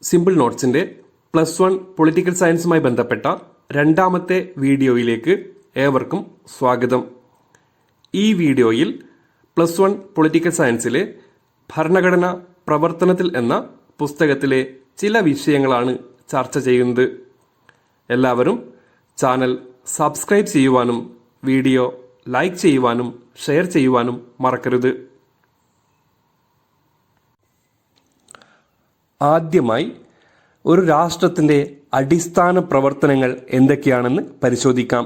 Simple നോട്ട്സിൻ്റെ +1 political സയൻസുമായി ബന്ധപ്പെട്ട രണ്ടാമത്തെ വീഡിയോയിലേക്ക് ഏവർക്കും സ്വാഗതം. ഈ വീഡിയോയിൽ +1 പൊളിറ്റിക്കൽ സയൻസിലെ ഭരണഘടന പ്രവർത്തനത്തിൽ എന്ന പുസ്തകത്തിലെ ചില വിഷയങ്ങളാണ് ചർച്ച ചെയ്യുന്നത്. എല്ലാവരും ചാനൽ സബ്സ്ക്രൈബ് ചെയ്യുവാനും വീഡിയോ ലൈക്ക് ചെയ്യുവാനും ഷെയർ ചെയ്യുവാനും മറക്കരുത്. ആദ്യമായി ഒരു രാഷ്ട്രത്തിൻ്റെ അടിസ്ഥാന പ്രവർത്തനങ്ങൾ എന്തൊക്കെയാണെന്ന് പരിശോധിക്കാം.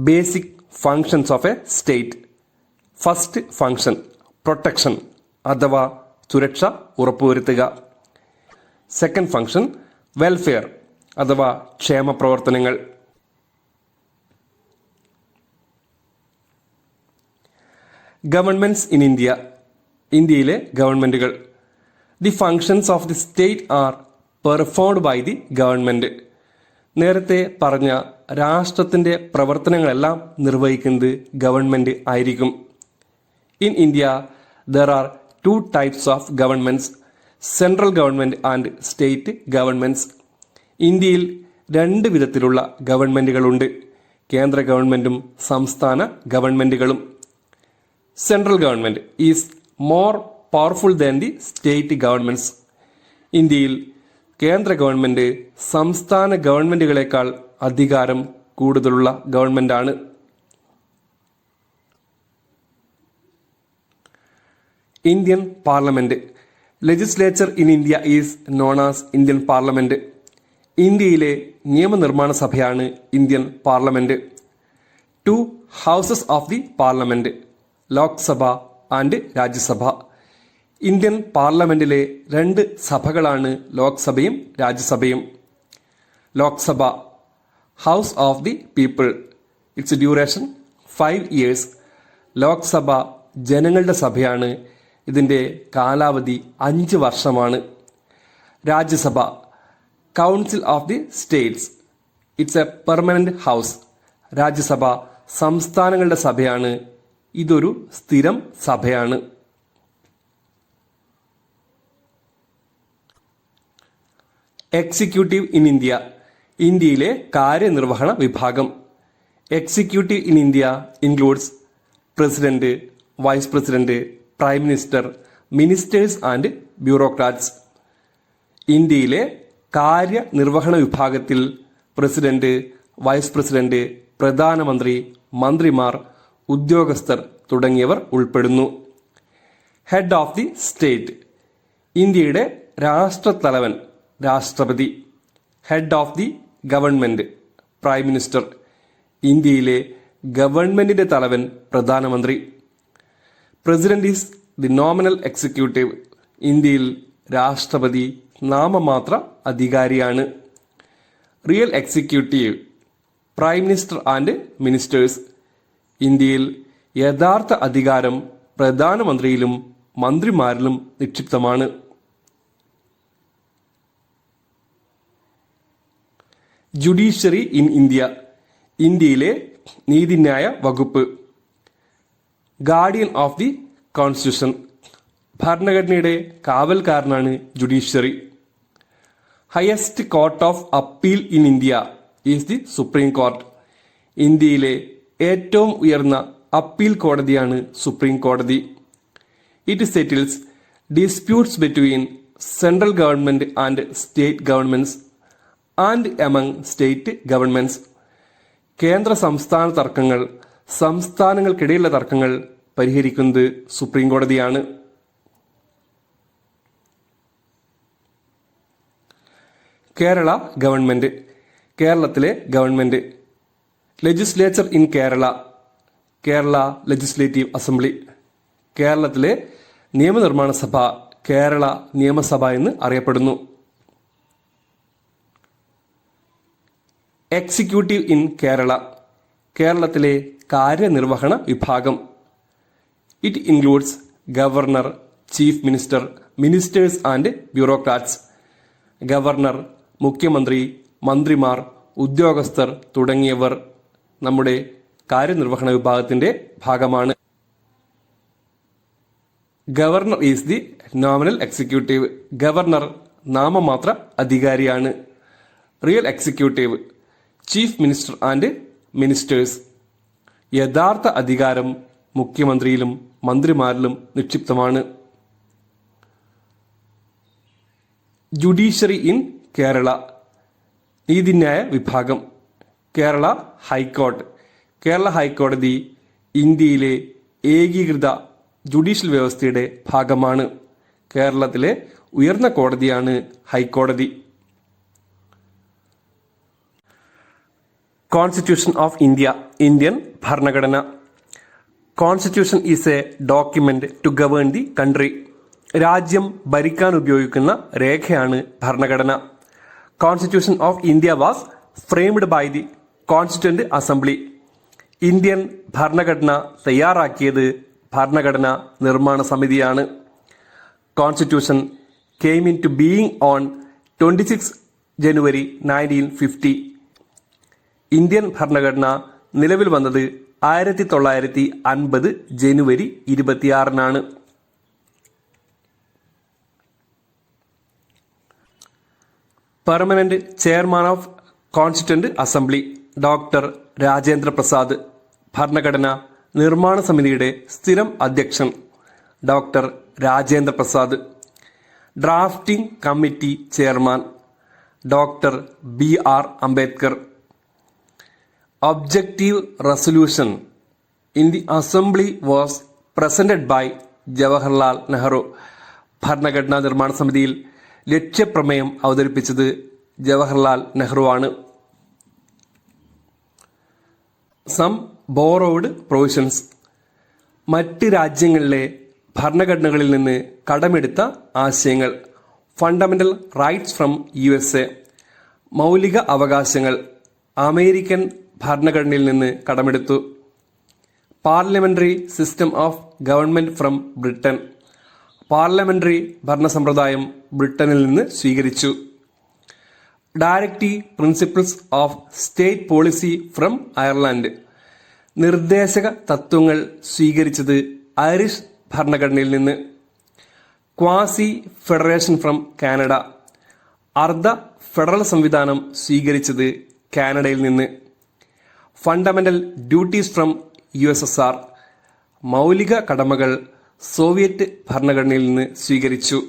Basic functions of a state. First function protection അഥവാ സുരക്ഷ ഉറപ്പുവരുത്തുക. സെക്കൻഡ് ഫങ്ഷൻ വെൽഫെയർ അഥവാ ക്ഷേമ പ്രവർത്തനങ്ങൾ. Governments in India. ഇന്ത്യയിലെ ഗവൺമെന്റുകൾ. The functions of the state are performed by the government. നേരത്തെ പറഞ്ഞ രാഷ്ട്രത്തിന്റെ പ്രവർത്തനങ്ങളെല്ലാം നിർവഹിക്കുന്നത് ഗവൺമെന്റ് ആയിരിക്കും. In India there are 2 types of governments, central government and state governments. ഇന്ത്യയിൽ 2 വിധത്തിലുള്ള ഗവൺമെന്റുകളുണ്ട്, കേന്ദ്ര ഗവൺമെന്റും സംസ്ഥാന ഗവൺമെന്റുകളും. Central government is more powerful than the state governments. ഇന്ത്യയിൽ കേന്ദ്ര ഗവൺമെന്റ് സംസ്ഥാന ഗവൺമെന്റുകളെക്കാൾ അധികാരം കൂടുതലുള്ള ഗവൺമെന്റാണ്. Indian parliament. Legislature in India is known as Indian parliament. ഇന്ത്യയിലെ നിയമനിർമ്മാണ സഭയാണ് Indian parliament. 2 houses of the parliament, Lok Sabha and Rajya Sabha. Indian പാർലമെന്റിലെ 2 സഭകളാണ് ലോക്സഭയും രാജ്യസഭയും. Lok Sabha house of the people. Its duration 5 years. Lok Sabha ജനങ്ങളുടെ സഭയാണ്. ഇതിൻ്റെ കാലാവധി 5 വർഷമാണ്. Rajya Sabha council of the states. It's a permanent house. Rajya Sabha സംസ്ഥാനങ്ങളുടെ സഭയാണ്. ഇതൊരു സ്ഥിരം സഭയാണ്. Executive in India. ഇന്ത്യയിലെ കാര്യനിർവഹണ വിഭാഗം. Executive in India includes president, vice president, prime minister, ministers and bureaucrats. ഇന്ത്യയിലെ കാര്യനിർവഹണ വിഭാഗത്തിൽ പ്രസിഡന്റ്, വൈസ് പ്രസിഡന്റ്, പ്രധാനമന്ത്രി, മന്ത്രിമാർ, ഉദ്യോഗസ്ഥർ തുടങ്ങിയവർ ഉൾപ്പെടുന്നു. Head of the state. ഇന്ത്യയുടെ രാഷ്ട്രത്തലവൻ രാഷ്ട്രപതി. Head of the government prime minister. ഇന്ത്യയിലെ ഗവൺമെന്റിന്റെ തലവൻ പ്രധാനമന്ത്രി. President is the nominal executive. ഇന്ത്യയിൽ രാഷ്ട്രപതി നാമമാത്ര അധികാരിയാണ്. Real executive prime minister and ministers. ഇന്ത്യയിൽ യഥാർത്ഥ അധികാരം പ്രധാനമന്ത്രിയിലും മന്ത്രിമാരിലും നിക്ഷിപ്തമാണ്. Judiciary in India. ഇന്ത്യയിലെ നീതിന്യായ വകുപ്പ്. Guardian of the constitution. ഭരണഘടനയുടെ കാവൽക്കാരനാണ് judiciary. Highest court of appeal in India is the supreme court. ഇന്ത്യയിലെ ഏറ്റവും ഉയർന്ന അപ്പീൽ കോടതിയാണ് സുപ്രീം കോടതി. It settles disputes between central government and state governments and among state governments. കേന്ദ്ര സംസ്ഥാന തർക്കങ്ങൾ, സംസ്ഥാനങ്ങൾക്കിടയിലുള്ള തർക്കങ്ങൾ പരിഹരിക്കുന്നത് സുപ്രീം കോടതിയാണ്. കേരള ഗവൺമെന്റ്. കേരളത്തിലെ government. Legislature in Kerala. Kerala legislative assembly. കേരളത്തിലെ നിയമനിർമ്മാണ സഭ കേരള നിയമസഭ എന്ന് അറിയപ്പെടുന്നു. Executive in Kerala. കേരളത്തിലെ കാര്യനിർവഹണ വിഭാഗം. It includes governor, chief minister, ministers and bureaucrats. Governor, മുഖ്യമന്ത്രി, മന്ത്രിമാർ, ഉദ്യോഗസ്ഥർ തുടങ്ങിയവർ നമ്മുടെ കാര്യനിർവഹണ വിഭാഗത്തിന്റെ ഭാഗമാണ്. Governor is the nominal executive. Governor നാമമാത്ര അധികാരിയാണ്. Real executive chief minister and ministers. യഥാർത്ഥ അധികാരം മുഖ്യമന്ത്രിയിലും മന്ത്രിമാരിലും നിക്ഷിപ്തമാണ്. Judiciary in Kerala. നീതിന്യായ വിഭാഗം. കേരള ഹൈക്കോർട്ട്. കേരള ഹൈക്കോടതി ഇന്ത്യയിലെ ഏകീകൃത ജുഡീഷ്യൽ വ്യവസ്ഥയുടെ ഭാഗമാണ്. കേരളത്തിലെ ഉയർന്ന കോടതിയാണ് ഹൈക്കോടതി. Constitution of India. ഇന്ത്യൻ ഭരണഘടന. Constitution is a document to govern the country. രാജ്യം ഭരിക്കാൻ ഉപയോഗിക്കുന്ന രേഖയാണ് ഭരണഘടന. Constitution of India was framed by the constituent assembly. Indian ഭരണഘടന തയ്യാറാക്കിയത് ഭരണഘടന നിർമ്മാണ സമിതിയാണ്. Constitution came into being on 26 January 1950. ഇന്ത്യൻ ഭരണഘടന നിലവിൽ വന്നത് 1950 ജനുവരി 26 permanent chairman of constituent assembly doctor Rajendra Prasad. ഭരണഘടന നിർമ്മാണ സമിതിയുടെ സ്ഥിരം അധ്യക്ഷൻ doctor Rajendra Prasad. Drafting committee chairman doctor BR Ambedkar. Objective resolution in the assembly was presented by Jawaharlal Nehru. ഭരണഘടനാ നിർമ്മാണ സമിതിയിൽ ലക്ഷ്യപ്രമേയം അവതരിപ്പിച്ചത് ജവഹർലാൽ നെഹ്റുവാണ്. Some borrowed provisions. മറ്റ് രാജ്യങ്ങളിലെ ഭരണഘടനകളിൽ നിന്ന് കടമെടുത്ത ആശയങ്ങൾ. Fundamental rights from USA. മൗലിക അവകാശങ്ങൾ അമേരിക്കൻ ഭരണഘടനയിൽ നിന്ന് കടമെടുത്തു. Parliamentary system of government from Britain. Parliamentary ഭരണസമ്പ്രദായം ബ്രിട്ടനിൽ നിന്ന് സ്വീകരിച്ചു. Directive principles of state policy from Ireland. നിർദ്ദേശക തത്വങ്ങൾ സ്വീകരിച്ചത് ഐറിഷ് ഭരണഘടനയിൽ നിന്ന്. Quasi federation from Canada. അർദ്ധ ഫെഡറൽ സംവിധാനം സ്വീകരിച്ചത് കാനഡയിൽ നിന്ന്. Fundamental duties from USSR. മൗലിക കടമകൾ സോവിയറ്റ് ഭരണഘടനയിൽ നിന്ന് സ്വീകരിച്ചു.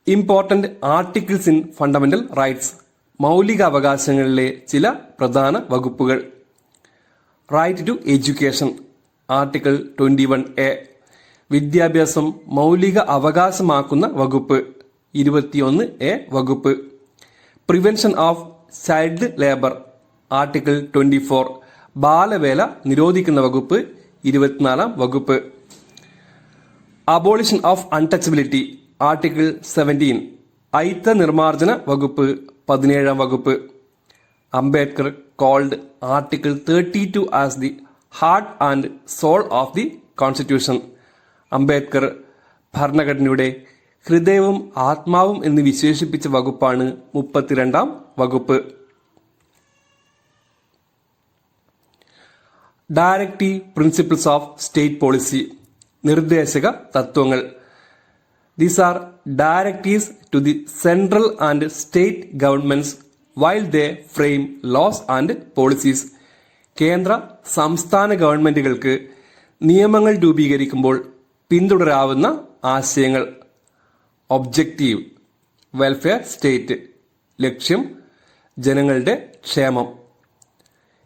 Important articles in fundamental rights. മൗലിക അവകാശങ്ങളിലെ ചില പ്രധാന വകുപ്പുകൾ. Right to education article 21A. വിദ്യാഭ്യാസം മൗലിക അവകാശമാക്കുന്ന വകുപ്പ് 21A വകുപ്പ്. Prevention of child labour article 24. ബാലവേല നിരോധിക്കുന്ന വകുപ്പ് 24 വകുപ്പ്. Abolition of untouchability article 17. അയിത്ത നിർമാർജന വകുപ്പ് 17 വകുപ്പ്. Ambedkar called Article 32 as the heart and soul of the Constitution. Ambedkar ഭരണഘടനയുടെ ഹൃദയവും ആത്മാവും എന്ന് വിശേഷിപ്പിച്ച വകുപ്പാണ് 32 വകുപ്പ്. Directive principles of state policy. നിർദ്ദേശക തത്വങ്ങൾ. These are directives to the central and state governments while they frame laws and policies. കേന്ദ്ര സംസ്ഥാന ഗവൺമെന്റുകൾക്ക് നിയമങ്ങൾ രൂപീകരിക്കുമ്പോൾ പിന്തുടരാവുന്ന ആശയങ്ങൾ. Objective welfare state. ലക്ഷ്യം ജനങ്ങളുടെ ക്ഷേമം.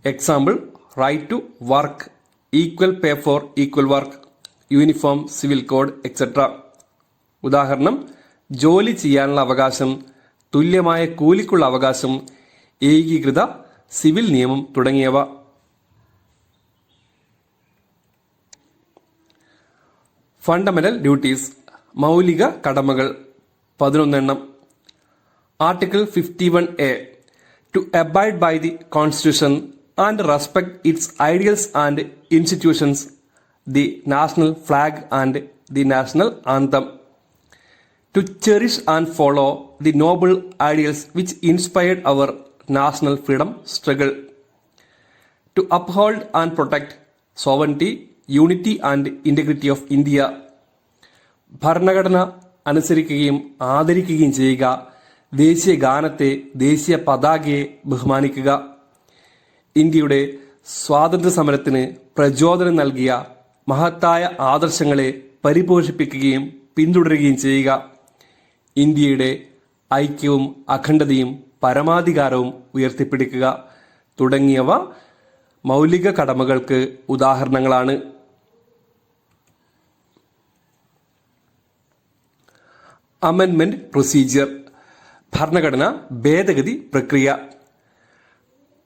Example right to work, equal pay for equal work, uniform civil code etcetera. ഉദാഹരണം ജോലി ചെയ്യാനുള്ള അവകാശം, തുല്യമായ കൂലിക്കുള്ള അവകാശം, ഏകീകൃത സിവിൽ നിയമം തുടങ്ങിയവ. ഫണ്ടമെന്റൽ ഡ്യൂട്ടീസ് മൗലിക കടമകൾ 11. Article 51A. To abide by the constitution and respect its ideals and institutions, the national flag and the national anthem. To cherish and follow the noble ideals which inspired our national freedom struggle. To uphold and protect sovereignty, unity and integrity of India. ഭരണഘടന അനുസരിക്കുകയും ആദരിക്കുകയും ചെയ്യുക. ദേശീയ ഗാനത്തെ, ദേശീയ പതാകയെ ബഹുമാനിക്കുക. ഇന്ത്യയുടെ സ്വാതന്ത്ര്യ സമരത്തിന് പ്രചോദനം നൽകിയ മഹത്തായ ആദർശങ്ങളെ പരിപോഷിപ്പിക്കുകയും പിന്തുടരുകയും ചെയ്യുക. ഇന്ത്യയുടെ ഐക്യവും അഖണ്ഡതയും പരമാധികാരവും ഉയർത്തിപ്പിടിക്കുക തുടങ്ങിയവ മൗലിക കടമകൾക്ക് ഉദാഹരണങ്ങളാണ്. അമെൻമെന്റ് പ്രൊസീജിയർ, ഭരണഘടന ഭേദഗതി പ്രക്രിയ.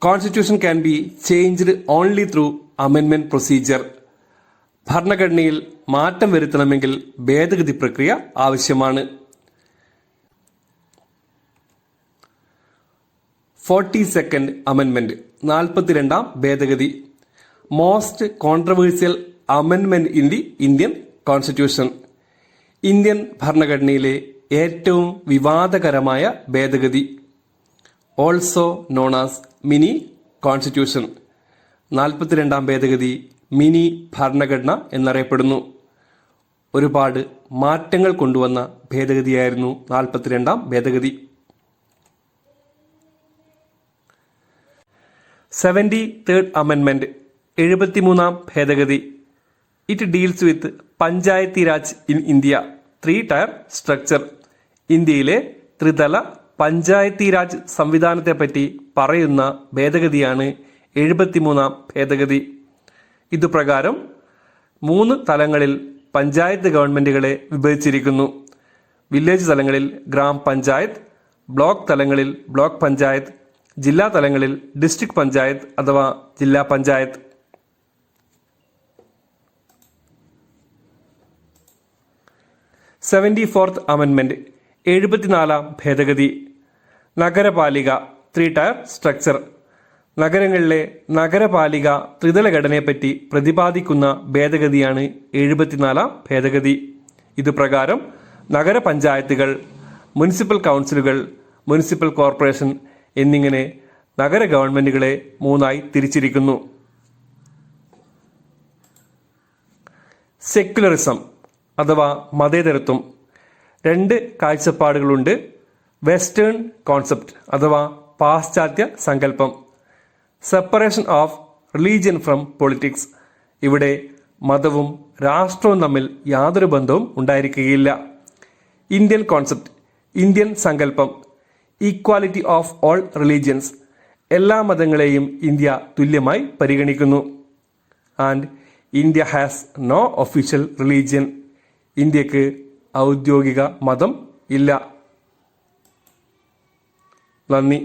Constitution can be changed only through അമെൻമെന്റ് പ്രൊസീജിയർ. ഭരണഘടനയിൽ മാറ്റം വരുത്തണമെങ്കിൽ ഭേദഗതി പ്രക്രിയ ആവശ്യമാണ്. 42nd അമെൻമെന്റ്, 42ാം ഭേദഗതി. മോസ്റ്റ് കോൺട്രവേഴ്സ്യൽ അമെൻമെന്റ് ഇൻ ദി ഇന്ത്യൻ കോൺസ്റ്റിറ്റ്യൂഷൻ. ഇന്ത്യൻ ഭരണഘടനയിലെ ഏറ്റവും വിവാദകരമായ ഭേദഗതി. Also known as mini constitution. 42ാം ഭേദഗതി മിനി ഭരണഘടന എന്നറിയപ്പെടുന്നു. ഒരുപാട് മാറ്റങ്ങൾ കൊണ്ടുവന്ന ഭേദഗതിയായിരുന്നു 42ാം ഭേദഗതി. 73rd അമെൻമെന്റ്, 73ാം ഭേദഗതി. It deals with Panchayati Raj in India, 3-tier structure. ഇന്ത്യയിലെ ത്രിതല പഞ്ചായത്തി രാജ് സംവിധാനത്തെപ്പറ്റി പറയുന്ന ഭേദഗതിയാണ് 73ാം ഭേദഗതി. ഇതുപ്രകാരം 3 തലങ്ങളിൽ പഞ്ചായത്ത് ഗവൺമെന്റുകളെ വിഭജിച്ചിരിക്കുന്നു. വില്ലേജ് തലങ്ങളിൽ ഗ്രാമപഞ്ചായത്ത്, ബ്ലോക്ക് തലങ്ങളിൽ ബ്ലോക്ക് പഞ്ചായത്ത്, ജില്ലാ തലങ്ങളിൽ ഡിസ്ട്രിക്ട് പഞ്ചായത്ത് അഥവാ ജില്ലാ പഞ്ചായത്ത്. 74th അമെൻമെന്റ്, 74ാം ഭേദഗതി. നഗരപാലിക, 3-tier സ്ട്രക്ചർ. നഗരങ്ങളിലെ നഗരപാലിക ത്രിതല ഘടനയെപ്പറ്റി പ്രതിപാദിക്കുന്ന ഭേദഗതിയാണ് 74ാം ഭേദഗതി. ഇതുപ്രകാരം നഗരപഞ്ചായത്തുകൾ, മുനിസിപ്പൽ കൗൺസിലുകൾ, മുനിസിപ്പൽ കോർപ്പറേഷൻ എന്നിങ്ങനെ നഗര ഗവൺമെന്റുകളെ 3ആയി തിരിച്ചിരിക്കുന്നു. സെക്യുലറിസം അഥവാ മതേതരത്വം. 2 കാഴ്ചപ്പാടുകളുണ്ട്. വെസ്റ്റേൺ കോൺസെപ്റ്റ് അഥവാ പാശ്ചാത്യ സങ്കല്പം. Separation of religion from politics. ഇവിടെ മതവും രാഷ്ട്രവും തമ്മിൽ യാതൊരു ബന്ധവും ഉണ്ടായിരിക്കുകയില്ല. ഇന്ത്യൻ കോൺസെപ്റ്റ്, ഇന്ത്യൻ സങ്കല്പം. Equality of all religions. എല്ലാ മതങ്ങളെയും ഇന്ത്യ തുല്യമായി പരിഗണിക്കുന്നു. And India has no official religion. ഇന്ത്യക്ക് ഔദ്യോഗിക മതം ഇല്ല. നന്ദി.